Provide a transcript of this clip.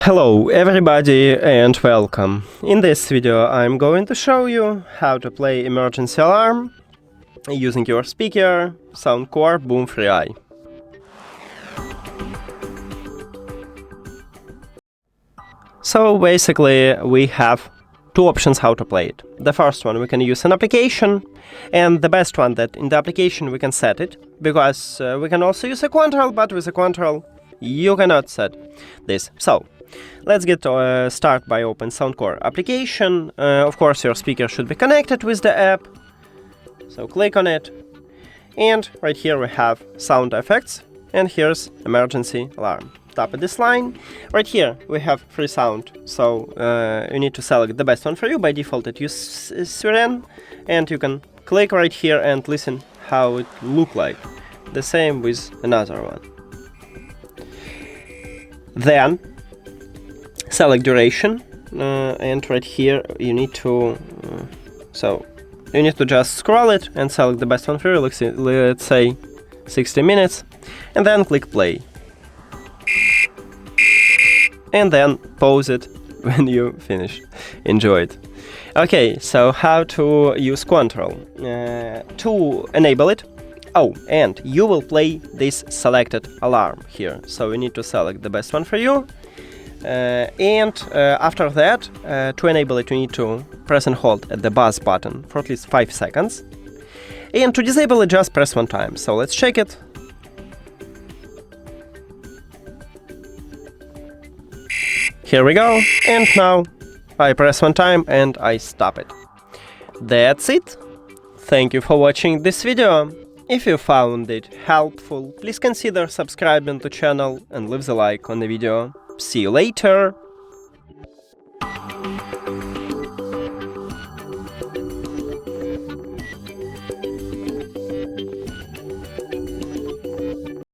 Hello everybody and welcome. In this video I'm going to show you how to play emergency alarm using your speaker SOUNDCORE Boom 3i. So basically we have two options how to play it. The first one, we can use an application, and the best one that in the application we can set it, because we can also use a control, but with a control you cannot set this. So let's get start by open SOUNDCORE application. Of course your speaker should be connected with the app, so click on it, and right here we have sound effects, and here's emergency alarm. Tap at this line. Right here we have free sound, so you need to select the best one for you. By default it uses Siren, and you can click right here and listen how it look like. The same with another one. Then select duration, and right here you need to just scroll it and select the best one for you. Let's say 60 minutes, and then click play. And then pause it when you finish. Enjoy it. Okay, so how to use control? To enable it. Oh, and you will play this selected alarm here. So you need to select the best one for you. After that, to enable it, you need to press and hold at the buzz button for at least 5 seconds. And to disable it, just press one time. So let's check it. Here we go, and now I press one time and I stop it. That's it. Thank you for watching this video. If you found it helpful, please consider subscribing to the channel and leave a like on the video. See you later!